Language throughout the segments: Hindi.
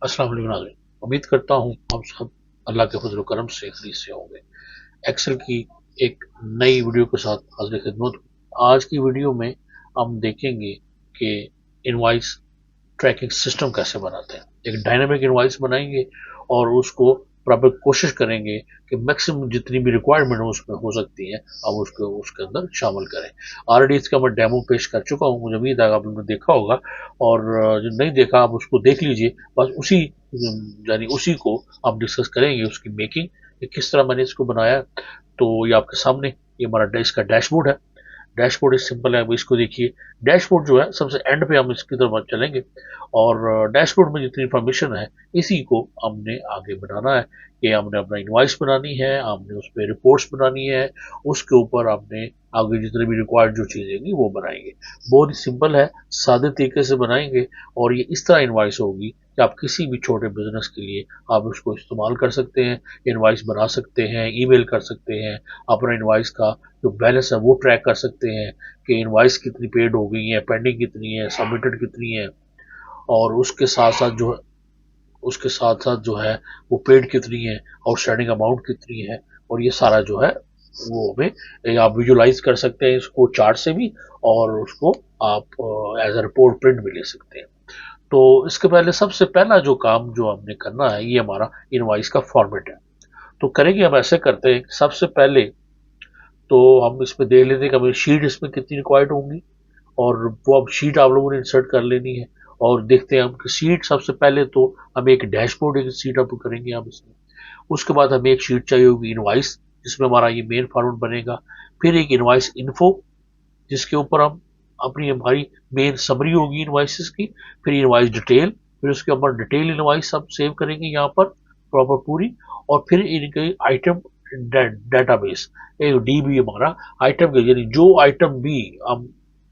अस्सलाम वालेकुम नाज़रीन। उम्मीद करता हूँ आप सब अल्लाह के फजल करम से खरीद से होंगे। एक्सेल की एक नई वीडियो के साथ हाजिर खिदमत हूँ। आज की वीडियो में हम देखेंगे कि इनवॉइस ट्रैकिंग सिस्टम कैसे बनाते हैं। एक डायनामिक इनवॉइस बनाएंगे और उसको प्रॉपर कोशिश करेंगे कि मैक्सिमम जितनी भी रिक्वायरमेंट उसमें हो सकती है हम उसको उसके अंदर शामिल करें। ऑलरेडी इसका मैं डेमो पेश कर चुका हूँ, मुझे उम्मीद है आपने देखा होगा। और जो नहीं देखा आप उसको देख लीजिए। बस उसी यानी उसी को आप डिस्कस करेंगे, उसकी मेकिंग कि किस तरह मैंने इसको बनाया। तो ये आपके सामने ये हमारा इसका डैशबोर्ड है। डैशबोर्ड इस सिंपल है, अब इसको देखिए। डैशबोर्ड जो है सबसे एंड पे हम इसकी तरफ चलेंगे और डैशबोर्ड में जितनी इंफॉर्मेशन है इसी को हमने आगे बनाना है कि हमने अपना इनवॉइस बनानी है, हमने उस पर रिपोर्ट्स बनानी है, उसके ऊपर हमने आगे जितने भी रिक्वायर्ड जो चीज़ें होंगी वो बनाएंगे। बहुत ही सिंपल है, सादे तरीके से बनाएंगे और ये इस तरह इनवॉइस होगी कि आप किसी भी छोटे बिजनेस के लिए आप उसको इस्तेमाल कर सकते हैं, इनवॉइस बना सकते हैं, ईमेल कर सकते हैं, अपना इनवॉइस का जो बैलेंस है वो ट्रैक कर सकते हैं कि इनवॉइस कितनी पेड हो गई है, पेंडिंग कितनी है, सबमिटेड कितनी है, और उसके साथ साथ जो है वो पेड कितनी है, आउटस्टैंडिंग अमाउंट कितनी है। और ये सारा जो है वो हमें आप विजुलाइज कर सकते हैं इसको चार्ट से भी, और उसको आप एज अ रिपोर्ट प्रिंट भी ले सकते हैं। तो इसके पहले सबसे पहला जो काम जो हमने करना है ये हमारा इनवॉइस का फॉर्मेट है। तो करेंगे हम ऐसे करते हैं, सबसे पहले तो हम इसमें देख लेते हैं कि हमें शीट इसमें कितनी रिक्वायर्ड होंगी, और वो अब शीट आप लोगों ने इंसर्ट कर लेनी है। और देखते हैं हम कि शीट सबसे पहले तो हम एक डैशबोर्ड एक सीट अप करेंगे हम इसमें। उसके बाद हमें एक शीट चाहिए होगी इनवाइस, जिसमें हमारा ये मेन फॉर्मेट बनेगा। फिर एक इनवाइस इन्फो जिसके ऊपर हम अपनी हमारी मेन समरी होगी इनवाइसेस की। फिर इनवाइस डिटेल, फिर उसके ऊपर डिटेल इनवाइस हम सेव करेंगे यहाँ पर प्रॉपर पूरी। और फिर इनके आइटम डेटाबेस, एक डीबी हमारा आइटम के, यानी जो आइटम भी हम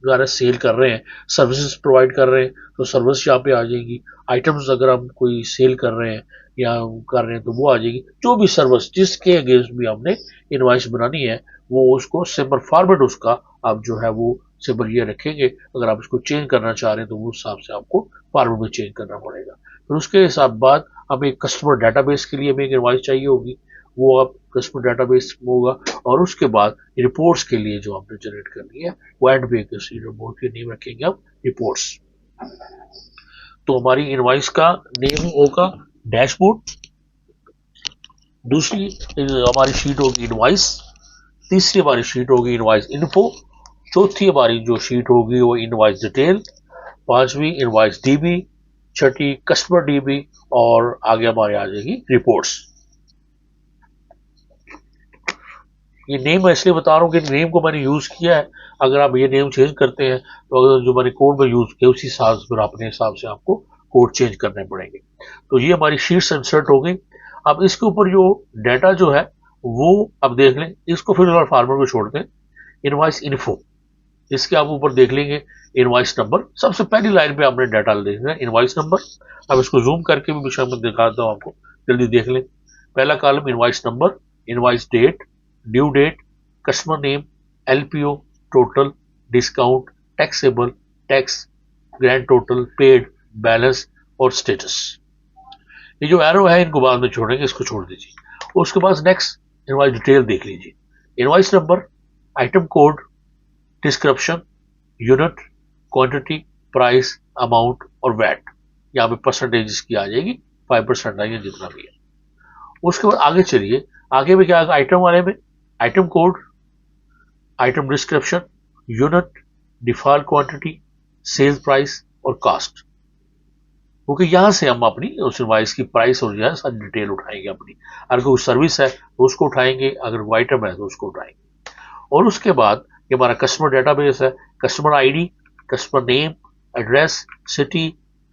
ज़रा सेल कर रहे हैं, सर्विसेज प्रोवाइड कर रहे हैं तो सर्विस यहाँ पे आ जाएगी। आइटम्स अगर हम कोई सेल कर रहे हैं या कर रहे हैं तो वो आ जाएगी। जो भी सर्विस जिसके अगेंस्ट भी हमने इनवाइस बनानी है वो उसको सिंपल फॉर्मेट उसका आप जो है वो सिंपल ये रखेंगे। अगर आप इसको चेंज करना चाह रहे हैं तो उस हिसाब से आपको फॉर्मेट में चेंज करना पड़ेगा। फिर उसके हिसाब बाद हमें कस्टमर डाटाबेस के लिए हमें एक इनवाइस चाहिए होगी, वो आप कस्टमर डाटाबेस में होगा। और उसके बाद रिपोर्ट्स के लिए जो आपने जनरेट करनी है वो एंड पे किसी रिपोर्ट की नेम रखेंगे आप रिपोर्ट्स। तो हमारी इनवाइस का नेम होगा डैशबोर्ड, दूसरी हमारी शीट होगी इनवाइस, तीसरी हमारी शीट होगी इनवाइस इन्फो, चौथी हमारी जो शीट होगी वो इनवाइस डिटेल, पांचवी इनवाइस डीबी, छठी कस्टमर डीबी, और आगे हमारे आ जाएगी रिपोर्ट्स। ये नेम मैं इसलिए बता रहा हूँ कि नेम को मैंने यूज किया है। अगर आप ये नेम चेंज करते हैं तो अगर जो मैंने कोड में यूज किया उसी हिसाब से अपने हिसाब से आपको कोड चेंज करने पड़ेंगे। तो ये हमारी शीट्स इंसर्ट हो गई। अब इसके ऊपर जो डाटा जो है वो अब देख लें, इसको फिर फार्मर को छोड़ते हैं। इनवाइस इन्फो, इसके आप ऊपर देख लेंगे इनवाइस नंबर, सबसे पहली लाइन पे आपने डाटा देखना है इनवाइस नंबर। अब इसको जूम करके भी विषय में दिखाता हूँ आपको, जल्दी देख लें। पहला column invoice number, invoice date, due date, customer name, LPO, total, discount, taxable, tax, grand total, paid, balance और स्टेटस। ये जो एरो है इनको बाद में छोड़ेंगे, इसको छोड़ दीजिए। उसके बाद नेक्स्ट इनवाइस डिटेल देख लीजिए। Invoice number, item code, description, unit, quantity, price, amount और वैट। यहाँ पे परसेंटेज इसकी आ जाएगी 5% आएगी जितना भी है। उसके बाद आगे चलिए, आगे में क्या आएगा आइटम वाले में, item code, item description, unit, default quantity, sale price और कास्ट। क्योंकि यहाँ से हम अपनी उस इनवाइस की प्राइस और जो है सारी डिटेल उठाएंगे अपनी। अगर कोई सर्विस है तो उसको उठाएंगे, अगर वो आइटम है तो उसको उठाएंगे। और उसके बाद ये हमारा कस्टमर डेटाबेस है, customer ID, customer name, address, city,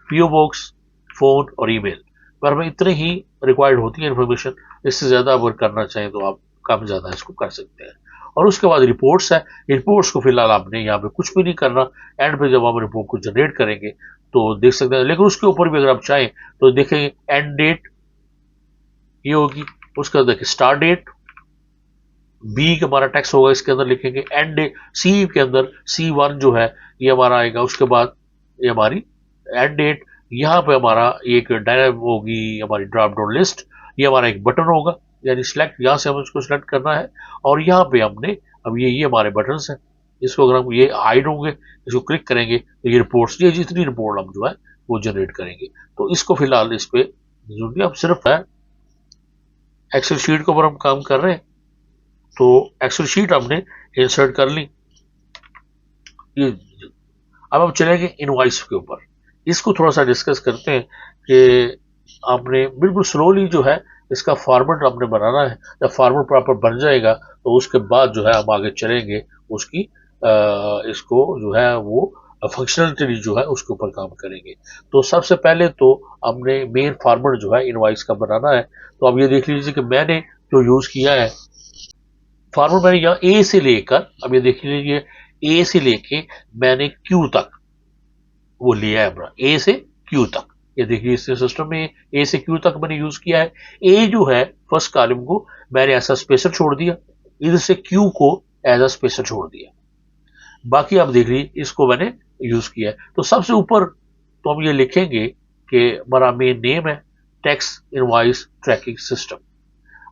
PO box, phone और ईमेल। पर हमें इतने ही रिक्वायर्ड होती है इन्फॉर्मेशन, इससे ज्यादा अगर करना चाहें तो आप कम ज्यादा इसको कर सकते हैं। और उसके बाद रिपोर्ट्स है, रिपोर्ट्स को फिलहाल आपने यहाँ पे कुछ भी नहीं करना। एंड पे जब हम रिपोर्ट को जनरेट करेंगे तो देख सकते हैं, लेकिन उसके ऊपर भी अगर आप चाहें तो देखेंगे एंड डेट ये होगी, उसके बाद देखिए स्टार्ट डेट, बी का हमारा टैक्स होगा इसके अंदर लिखेंगे, एंड सी के अंदर C1 जो है ये हमारा आएगा। उसके बाद ये हमारी एंड डेट, यहाँ पे हमारा एक डायनामिक होगी हमारी ड्रॉप डाउन लिस्ट, ये हमारा एक बटन होगा, यानी सिलेक्ट, यहाँ से हमें उसको सिलेक्ट करना है और यहाँ पे हमने अब ये हमारे बटन्स हैं, इसको अगर हम ये हाइड होंगे, इसको क्लिक करेंगे तो ये रिपोर्ट्स, ये जितनी रिपोर्ट हम जो है वो जनरेट करेंगे। तो इसको फिलहाल इस पे अब सिर्फ है एक्सेल शीट के ऊपर हम काम कर रहे हैं, तो एक्सेल शीट हमने इंसर्ट कर ली। ये अब हम चलेंगे इनवॉइस के ऊपर, इसको थोड़ा सा डिस्कस करते हैं कि आपने बिल्कुल स्लोली जो है इसका फॉर्मेट आपने बनाना है। जब फॉर्मेट प्रॉपर बन जाएगा तो उसके बाद जो है हम आगे चलेंगे उसकी इसको जो है वो फंक्शनलिटी जो है उसके ऊपर काम करेंगे। तो सबसे पहले तो हमने मेन फॉर्मेट जो है इनवॉइस का बनाना है। तो अब ये देख लीजिए कि मैंने जो यूज किया है फॉर्मेट, मैंने यहाँ ए से लेकर, अब ये देख लीजिए ए से लेके मैंने क्यू तक वो लिया है अपना, ए से क्यू तक। ये देखिए इस सिस्टम में ए से क्यू तक मैंने यूज किया है। ए जो है फर्स्ट कॉलम को मैंने ऐसा स्पेसर छोड़ दिया, इधर से क्यू को एज अ स्पेसर छोड़ दिया, बाकी आप देख लीजिए इसको मैंने यूज किया है। तो सबसे ऊपर तो हम ये लिखेंगे कि हमारा मेन नेम है टैक्स इनवॉइस ट्रैकिंग सिस्टम।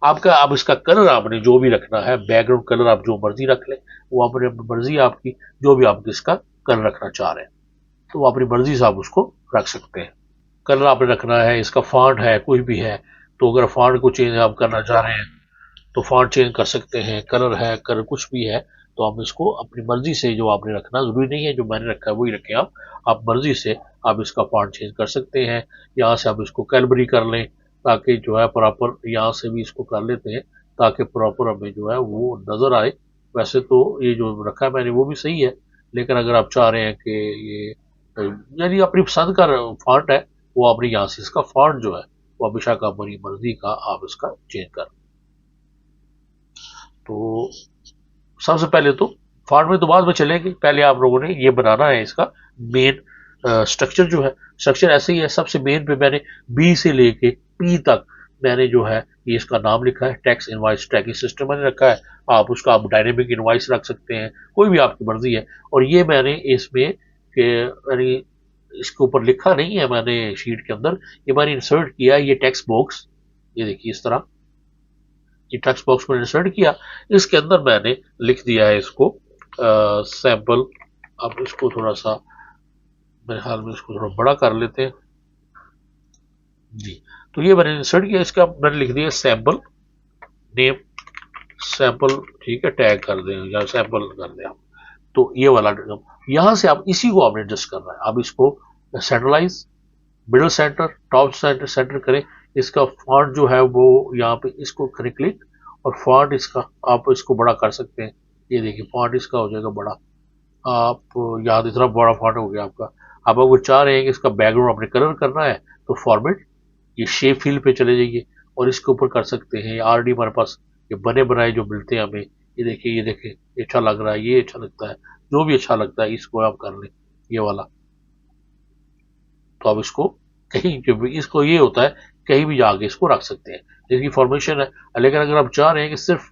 आपका अब इसका कलर आपने जो भी रखना है, बैकग्राउंड कलर आप जो मर्जी रख लें, वो अपनी मर्जी आपकी, जो भी आप इसका कलर रखना चाह रहे हैं तो वो अपनी मर्जी से आप उसको रख सकते हैं। कलर आपने रखना है, इसका फॉन्ट है कोई भी है, तो अगर फॉन्ट को चेंज आप करना चाह रहे हैं तो फॉन्ट चेंज कर सकते हैं। कलर है, कलर कुछ भी है, तो आप इसको अपनी मर्जी से जो आपने रखना, जरूरी नहीं है जो मैंने रखा है वही रखें आप मर्जी से आप इसका फॉन्ट चेंज कर सकते हैं। यहाँ से आप इसको कैलबरी कर लें ताकि जो है प्रॉपर, यहाँ से भी इसको कर लेते हैं ताकि प्रॉपर हमें जो है वो नजर आए। वैसे तो ये जो रखा है मैंने वो भी सही है, लेकिन अगर आप चाह रहे हैं कि ये यानी अपनी पसंद का फॉन्ट है, वो अपनी यहाँ से इसका फॉन्ट जो है वो अभिषा का अपनी मर्जी का आप इसका चेंज कर। तो सबसे पहले तो फॉन्ट में तो बाद में चलेंगे, पहले आप लोगों ने ये बनाना है इसका मेन स्ट्रक्चर जो है। स्ट्रक्चर ऐसे ही है, सबसे मेन पे मैंने बी से लेके पी तक मैंने जो है ये इसका नाम लिखा है टैक्स इनवॉइस ट्रैकिंग सिस्टम मैंने रखा है। आप उसका आप डायनेमिक इनवॉइस रख सकते हैं, कोई भी आपकी मर्जी है। और ये मैंने इसमें यानी इसके ऊपर लिखा नहीं है मैंने शीट के अंदर, ये मैंने इंसर्ट किया है ये टेक्स्ट बॉक्स, ये देखिए इस तरह ये टेक्स्ट बॉक्स मैंने इंसर्ट किया, इसके अंदर मैंने लिख दिया है इसको सैंपल। अब इसको थोड़ा सा मेरे ख्याल में इसको थोड़ा बड़ा कर लेते हैं जी। तो ये मैंने इंसर्ट किया, इसका मैंने लिख दिया सैंपल नेम, सैंपल ठीक है, टैग कर दें या सैंपल कर दें आप। तो ये वाला यहां से आप इसी को आपने एडजस्ट करना है। आप इसको centralize, middle center, top center center करें। इसका फॉन्ट जो है वो यहाँ पे इसको करें क्लिक, और फॉन्ट इसका आप इसको बड़ा कर सकते हैं। ये देखिए फॉन्ट इसका हो जाएगा बड़ा, आप याद इतना बड़ा फॉन्ट हो गया आपका। आप अगर चाह रहे हैं कि इसका बैकग्राउंड अपने कलर करना है तो फॉर्मेट ये शेप फील पे चले जाइए और इसके ऊपर कर सकते हैं। ऑलरेडी हमारे पास ये बने बनाए जो मिलते हैं हमें, ये देखिए ये देखिए ये अच्छा लग रहा है, ये अच्छा लगता है, जो भी अच्छा लगता है इसको आप कर लें ये वाला। तो आप इसको कहीं जो भी, इसको ये होता है कहीं भी जाके इसको रख सकते हैं, इसकी फॉर्मेशन है। लेकिन अगर आप चाह रहे हैं कि सिर्फ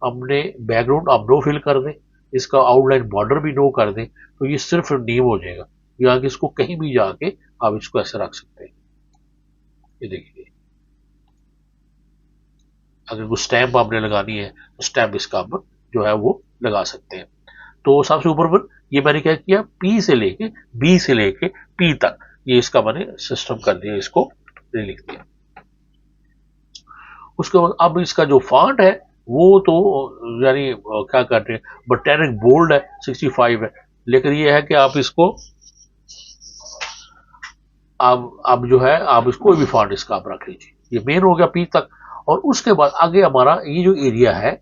हमने बैकग्राउंड आप नो फिल कर दें, इसका आउटलाइन बॉर्डर भी नो कर दें, तो ये सिर्फ नेम हो जाएगा। यहाँ इसको कहीं भी जाके आप इसको ऐसे रख सकते हैं। ये देखिए अगर कोई स्टैंप आपने लगानी है तो स्टैंप इसका आप जो है वो लगा सकते हैं। तो सबसे ऊपर पर ये मैंने क्या किया, पी से लेके बी से लेके पी तक ये इसका मैंने सिस्टम कर दिया, इसको लिख दिया। उसके बाद अब इसका जो फॉन्ट है वो तो यानी क्या कहते हैं बोटेनिक बोल्ड है, 65 है, लेकिन ये है कि आप इसको अब जो है आप इसको भी फॉन्ट इसका आप रख लीजिए। ये मेन हो गया पी तक। और उसके बाद आगे हमारा ये जो एरिया है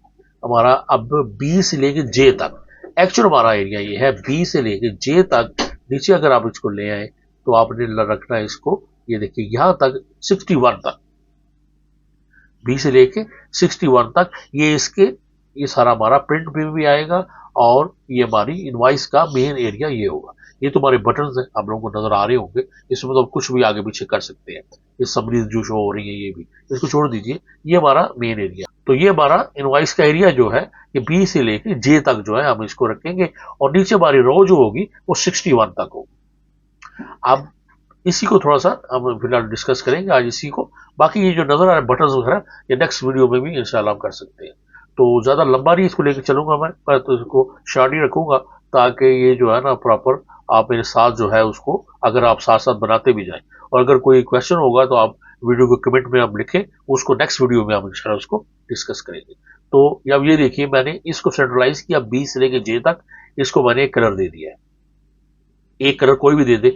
हमारा अब बी से लेके जे तक, एक्चुअल हमारा एरिया ये है बी से लेके जे तक। नीचे अगर आप इसको ले आए तो आपने रखना है इसको, ये देखिए यहां तक 61 तक, बी से लेके 61 तक ये इसके ये सारा हमारा प्रिंट में भी आएगा। और ये हमारी इनवॉइस का मेन एरिया ये होगा। ये तो हमारे बटन है, आप लोगों को नजर आ रहे होंगे, इसमें तो कुछ भी आगे पीछे कर सकते हैं। ये समरी जो शो हो रही है ये भी, इसको छोड़ दीजिए, ये हमारा मेन एरिया। तो ये हमारा इनवॉइस का एरिया जो है ये बी से लेके जे तक जो है हम इसको रखेंगे, और नीचे हमारी रो जो होगी वो 61 तक होगी। अब इसी को थोड़ा सा हम फिलहाल डिस्कस करेंगे आज इसी को। बाकी ये जो नजर आ रहे बटन वगैरह ये नेक्स्ट वीडियो में भी इंशाल्लाह हम कर सकते हैं। तो ज्यादा लंबा नहीं इसको लेकर चलूंगा मैं तो इसको शॉर्ट ही रखूंगा, ताकि ये जो है ना प्रॉपर आप मेरे साथ जो है उसको, अगर आप साथ साथ बनाते भी जाएं, और अगर कोई क्वेश्चन होगा तो आप वीडियो को कमेंट में आप लिखें, उसको नेक्स्ट वीडियो में हम इंशाल्लाह उसको डिस्कस करेंगे। तो अब ये देखिए मैंने इसको सेंट्रलाइज किया बी से लेके जे तक, इसको मैंने एक कलर दे दिया है, एक कलर कोई भी दे दे।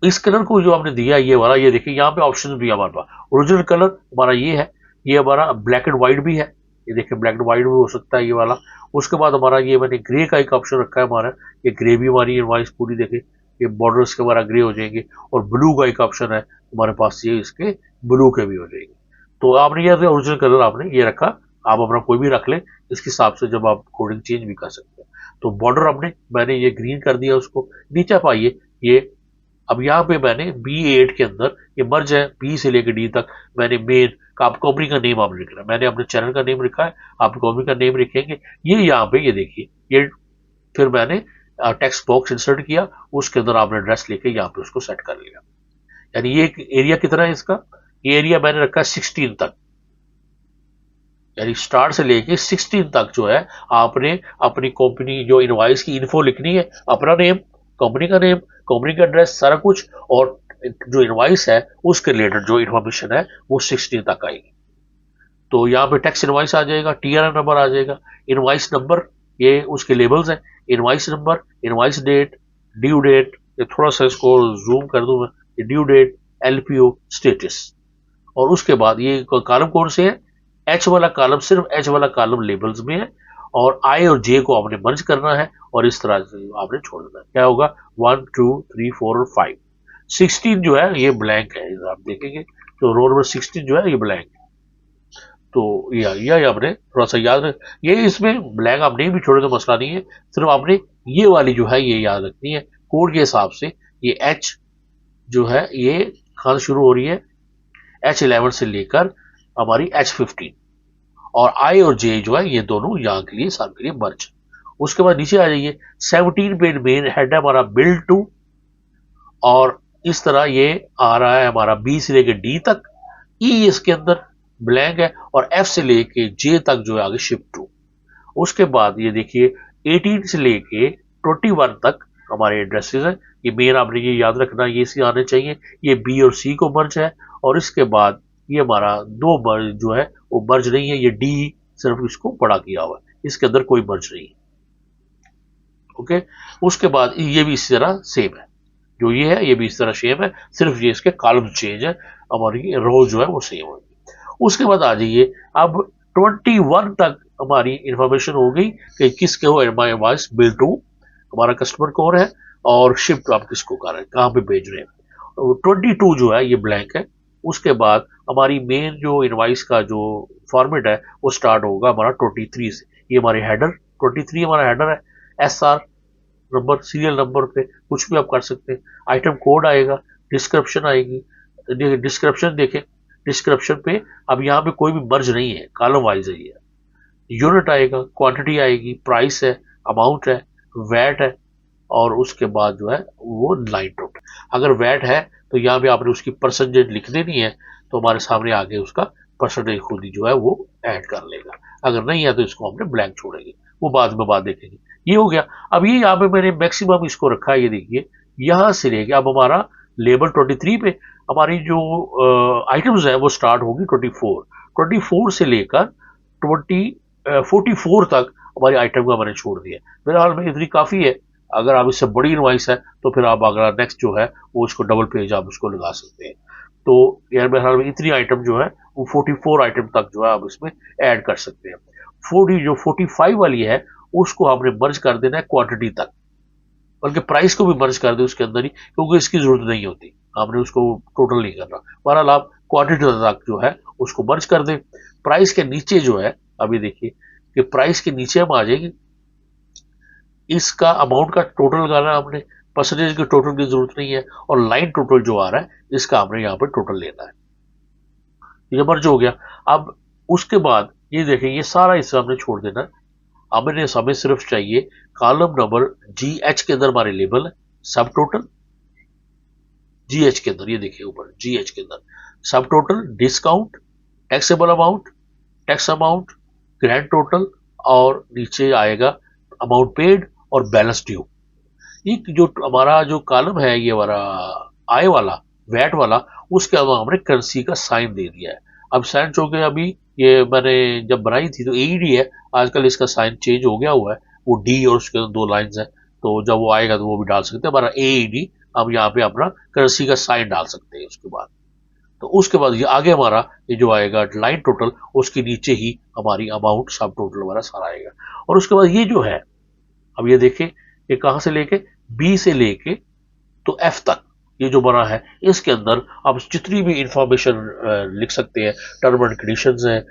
इस कलर को जो आपने दिया ये वाला, ये देखिए यहाँ पे ऑप्शन भी है हमारे पास। ओरिजिनल कलर हमारा ये है, ये हमारा ब्लैक एंड व्हाइट भी है, ये देखिए ब्लैक एंड व्हाइट भी हो सकता है ये वाला। उसके बाद हमारा ये मैंने ग्रे का एक ऑप्शन रखा है हमारा, ये ग्रे भी हमारी इनवॉइस पूरी देखे, ये बॉर्डर्स के हमारा ग्रे हो जाएंगे। और ब्लू का एक ऑप्शन है हमारे पास, ये इसके ब्लू के भी हो जाएंगे। तो आपने ये ओरिजिनल कलर आपने ये रखा, आप अपना कोई भी रख लें, इसके हिसाब से जब आप कोडिंग चेंज भी कर सकते हैं। तो बॉर्डर आपने मैंने ये ग्रीन कर दिया उसको। नीचे आप आइए, ये अब यहाँ पे मैंने B8 के अंदर ये मर्ज है बी से लेकर डी तक, मैंने मेन का आप कंपनी का नेम आपने लिखना है, मैंने अपने चैनल का नेम लिखा है, आप कंपनी का नेम लिखेंगे। ये यहाँ पे ये देखिए ये, फिर मैंने टेक्स्ट बॉक्स इंसर्ट किया, उसके अंदर आपने एड्रेस लेके यहाँ पे उसको सेट कर लिया। यानी ये एरिया कितना है इसका, ये एरिया मैंने रखा है 16 तक, यानी स्टार्ट से लेके 16 तक जो है आपने अपनी कंपनी जो इनवॉइस की इन्फो लिखनी है, अपना नेम, कंपनी का नेम, कंपनी का एड्रेस, सारा कुछ, और जो इनवॉइस है उसके रिलेटेड जो इन्फॉर्मेशन है वो 16 तक आएगी। तो यहाँ पे टैक्स इनवॉइस आ जाएगा, TRN नंबर आ जाएगा, इनवॉइस नंबर, ये उसके लेबल्स हैं, invoice number, invoice date, due date, ये थोड़ा सा इसको जूम कर दूं मैं, ड्यू डेट, LPO स्टेटस। और उसके बाद ये कॉलम कौन से है, H वाला कॉलम, सिर्फ H वाला कॉलम लेबल्स में है, और I और J को आपने मर्ज करना है, और इस तरह से आपने छोड़ देना है। क्या होगा 1 2 3 4 और 5, 16 जो है ये ब्लैंक है, आप देखेंगे तो रो नंबर 16 जो है ये ब्लैंक है। तो यह आपने थोड़ा सा याद रख, ये इसमें ब्लैंक आप नहीं भी छोड़े तो मसला नहीं है, सिर्फ आपने ये वाली जो है ये याद रखनी है कोड के हिसाब से। ये H जो है ये कहाँ शुरू हो रही है, H11 से लेकर हमारी H15, और I और J जो है ये दोनों यहाँ के लिए सब के लिए मर्ज। उसके बाद नीचे आ जाइए, 17 पे मेन हेड है हमारा बिल्ड टू, और इस तरह ये आ रहा है हमारा B से लेके D तक, E इसके अंदर ब्लैंक है, और F से लेके J तक जो है आगे शिफ्ट टू। उसके बाद ये देखिए 18 से लेके 21 तक हमारे एड्रेसेस हैं, ये मेन आपने ये याद रखना, ये सी आने चाहिए, ये B और C को मर्ज है। और इसके बाद ये हमारा दो मर्ज जो है वो मर्ज नहीं है, ये D सिर्फ इसको बड़ा किया हुआ है, इसके अंदर कोई मर्ज नहीं है। ओके, उसके बाद ये भी इसी तरह सेम है, जो ये है ये भी इस तरह सेम है, सिर्फ ये इसके कॉलम चेंज है, हमारी रो जो है वो सेम होगी। उसके बाद आ जाइए, अब 21 तक हमारी इंफॉर्मेशन हो गई कि किसके हो इनवॉइस बिल टू, हमारा कस्टमर कौन है, और शिफ्ट आप किसको कर रहे हैं, कहाँ पे भेज रहे हैं। 22 जो है ये ब्लैंक है। उसके बाद हमारी मेन जो इनवॉइस का जो फॉर्मेट है वो स्टार्ट होगा हमारा 23 से, ये हमारे हेडर 23 हमारा हेडर है, SR नंबर, सीरियल नंबर पे कुछ भी आप कर सकते हैं, आइटम कोड आएगा, डिस्क्रिप्शन आएगी, डिस्क्रिप्शन देखें, डिस्क्रिप्शन पे अब यहाँ पे कोई भी मर्ज नहीं है, कॉलम वाइज है ये, यूनिट आएगा, क्वांटिटी आएगी, प्राइस है, अमाउंट है, वैट है, और उसके बाद जो है वो लाइन टोटल। अगर वैट है तो यहाँ पे आपने उसकी परसेंटेज लिख देनी है, तो हमारे सामने आगे उसका परसेंटेज खुद ही जो है वो ऐड कर लेगा। अगर नहीं है तो इसको हमने ब्लैंक छोड़ेंगे, वो बाद में बात देखेंगे। ये हो गया। अब ये यहाँ पे मैंने मैक्सिमम इसको रखा है, ये देखिए यहाँ से लेके अब हमारा लेबल 23 पे हमारी जो आइटम्स है वो स्टार्ट होगी 24 से लेकर 44 तक हमारी आइटम का मैंने छोड़ दिया। मेरे हाल में इतनी काफ़ी है, अगर आप इससे बड़ी इनवॉइस है तो फिर आप अगर नेक्स्ट जो है वो उसको डबल पेज आप उसको लगा सकते हैं। तो यार मेरे ख्याल में इतनी आइटम जो है वो 44 आइटम तक जो है आप इसमें ऐड कर सकते हैं। 45 वाली है उसको आपने मर्ज कर देना है क्वांटिटी तक, बल्कि प्राइस को भी मर्ज कर दे उसके अंदर ही, क्योंकि इसकी जरूरत नहीं होती, आपने उसको टोटल नहीं करना। बहरहाल आप क्वांटिटी तक जो है उसको मर्ज कर दें। प्राइस के नीचे जो है अभी देखिए कि प्राइस के नीचे हम आ जाएंगे, इसका अमाउंट का टोटल लगाना हमने, परसेंटेज के टोटल की जरूरत नहीं है, और लाइन टोटल जो आ रहा है इसका हमने यहाँ पर टोटल लेना है। ये मर्ज हो गया। अब उसके बाद ये देखिए ये सारा हिस्सा हमने छोड़ देना है, हमें सिर्फ चाहिए कॉलम नंबर GH के अंदर हमारे लेबल है सब टोटल, GH के अंदर, ये देखिए ऊपर GH के अंदर सब total, discount, taxable amount, tax amount, grand total, और नीचे आएगा अमाउंट पेड और बैलेंस ड्यू। एक जो हमारा जो कॉलम है ये हमारा आय वाला, वैट वाला, उसके अलावा हमने करेंसी का साइन दे दिया है। अब साइन चूंकि अभी ये मैंने जब बनाई थी तो AED है, आजकल इसका साइन चेंज हो गया हुआ है, वो D और उसके अंदर 2 लाइंस है, तो जब वो आएगा तो वो भी डाल सकते हैं हमारा AED। हम यहाँ पे अपना करेंसी का साइन डाल सकते हैं उसके बाद। तो उसके बाद ये आगे हमारा ये जो आएगा लाइन टोटल, उसके नीचे ही हमारी अमाउंट सब टोटल हमारा सारा आएगा। और उसके बाद ये जो है, अब ये देखें, ये कहाँ से लेके, B से लेके तो F तक ये जो बना है, इसके अंदर आप जितनी भी इंफॉर्मेशन लिख सकते हैं, टर्म एंड कंडीशंस हैं,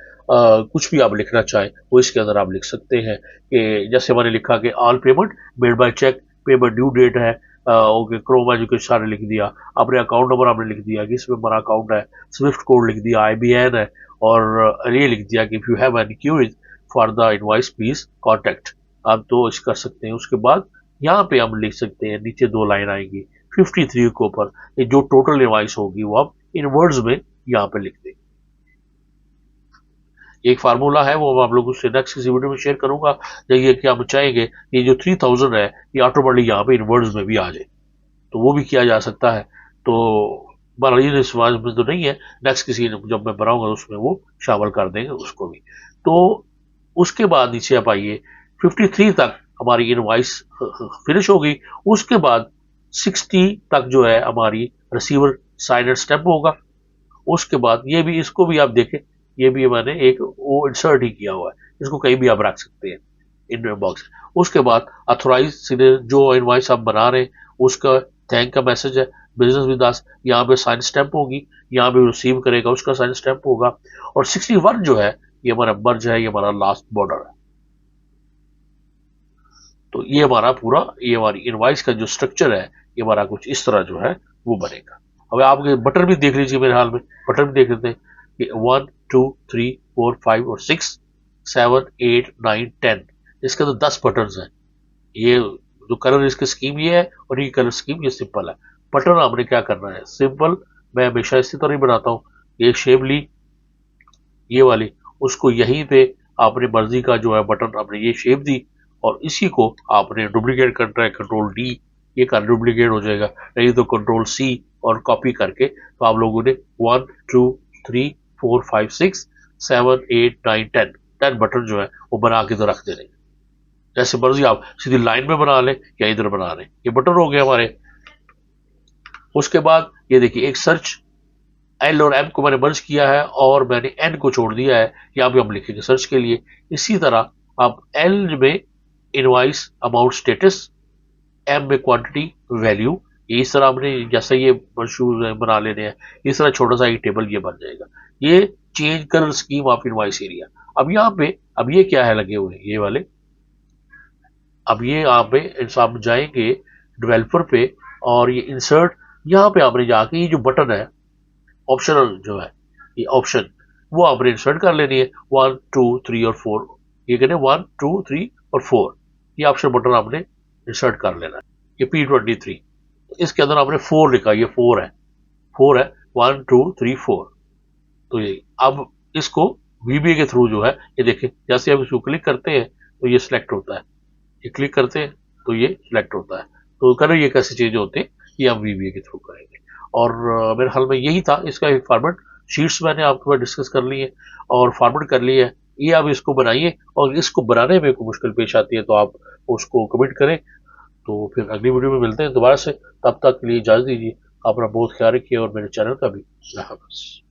कुछ भी आप लिखना चाहें वो इसके अंदर आप लिख सकते हैं। कि जैसे मैंने लिखा कि all payment made by cheque, payment due date है, ओके, क्रोम एजुकेशन सारे लिख दिया, अपने अकाउंट नंबर आपने लिख दिया कि इसमें हमारा अकाउंट है, स्विफ्ट कोड लिख दिया, IBN है, और ये लिख दिया कि if you have any curies for the invoice please contact. आप तो इस कर सकते हैं। उसके बाद यहाँ पे हम लिख सकते हैं, नीचे 2 लाइन आएंगी 53 के ऊपर, ये जो टोटल इनवॉइस होगी वो आप इन वर्ड्स में यहाँ पे लिख दें। एक फार्मूला है वो मैं आप लोगों से नेक्स्ट किसी वीडियो में शेयर करूंगा, ये कि हम चाहेंगे ये जो 3000 है ये ऑटोमेटिकली यहाँ पे इन वर्ड्स में भी आ जाए, तो वो भी किया जा सकता है। तो बहरहाल समाज में तो नहीं है, नेक्स्ट किसी जब मैं बनाऊंगा तो उसमें वो शामिल कर देंगे उसको भी। तो उसके बाद नीचे आप आइए, 53 तक हमारी इनवॉइस फिनिश होगी। उसके बाद 60 तक जो है हमारी रिसीवर साइन एंड स्टैम्प होगा। उसके बाद ये भी, इसको भी आप देखें, ये भी मैंने एक वो इंसर्ट ही किया हुआ है, इसको कहीं भी आप रख सकते हैं इन बॉक्स। उसके बाद अथोराइज जो इनवॉइस आप बना रहे हैं उसका थैंक का मैसेज है, बिजनेस विद अस, यहाँ पे साइन स्टैम्प होगी, यहाँ पे रिसीव करेगा उसका साइन स्टैम्प होगा। और 61 जो है ये हमारा मर्ज है, ये हमारा लास्ट बॉर्डर है। तो ये हमारा पूरा, ये हमारी इनवॉइस का जो स्ट्रक्चर है ये हमारा कुछ इस तरह जो है वो बनेगा। अब आप बटन भी देख लीजिए, मेरे हाल में बटन भी देख लेते हैं कि 1 2 3 4 5 और 6 7 8 9 10, इसके अंदर 10 बटन हैं। ये जो कलर इसकी स्कीम ये है और ये कलर स्कीम ये सिंपल है। बटन आपने क्या करना है, सिंपल, मैं हमेशा इसी तरह ही बनाता हूँ। ये शेप ली, ये वाली, उसको यहीं पे आपने मर्जी का जो है बटन आपने ये शेप दी, और इसी को आपने डुप्लीकेट करना है, कंट्रोल D, ये कर डुप्लीकेट हो जाएगा, नहीं तो कंट्रोल C और कॉपी करके। तो आप लोगों ने 1 2 3 4 5 6 7 8 9 10 बटन जो है वो बना के तो रख देने, जैसे मर्जी आप सीधी लाइन में बना लें या इधर बना लें। ये बटन हो गए हमारे। उसके बाद ये देखिए, एक सर्च, L और M को मैंने मर्ज किया है और मैंने N को छोड़ दिया है, यहाँ पे हम लिखेंगे सर्च के लिए। इसी तरह आप L में इनवॉइस अमाउंट स्टेटस, M में क्वांटिटी वैल्यू, इस तरह हमने जैसा ये मशहूर बना लेने हैं, इस तरह छोटा सा एक टेबल ये बन जाएगा। ये change colour scheme of invoice area. अब यहाँ पे, अब ये क्या है लगे हुए ये वाले, अब ये यहाँ पे आप जाएंगे डेवलपर पे और ये इंसर्ट, यहाँ पे आपने जाके ये जो बटन है ऑप्शनल जो है, ये ऑप्शन वो आपने इंसर्ट कर लेनी है, 1 2 3 और 4, ये कहते हैं 1 2 3 और 4, ये ऑप्शन बटन आपने इंसर्ट कर लेना है। ये P23, इसके अंदर आपने 4 लिखा, ये 4 है, 4 है, 1 2 3 4। तो ये अब इसको VBA के थ्रू जो है, ये देखें, जैसे आप इसको क्लिक करते हैं तो ये सिलेक्ट होता है, ये क्लिक करते हैं तो ये सिलेक्ट होता है। तो कलर ये कैसे चेंज होते हैं ये हम VBA के थ्रू करेंगे। और मेरे हाल में यही था, इसका एक फॉर्मेट शीट्स मैंने आपके पास डिस्कस कर ली है और फॉर्मेट कर ली है। ये आप इसको बनाइए, और इसको बनाने में कोई मुश्किल पेश आती है तो आप उसको कमेंट करें। तो फिर अगली वीडियो में मिलते हैं दोबारा से, तब तक के लिए इजाज़त दीजिए। अपना बहुत ख्याल रखिए और मेरे चैनल का भी। अल्लाह हाफ़िज़।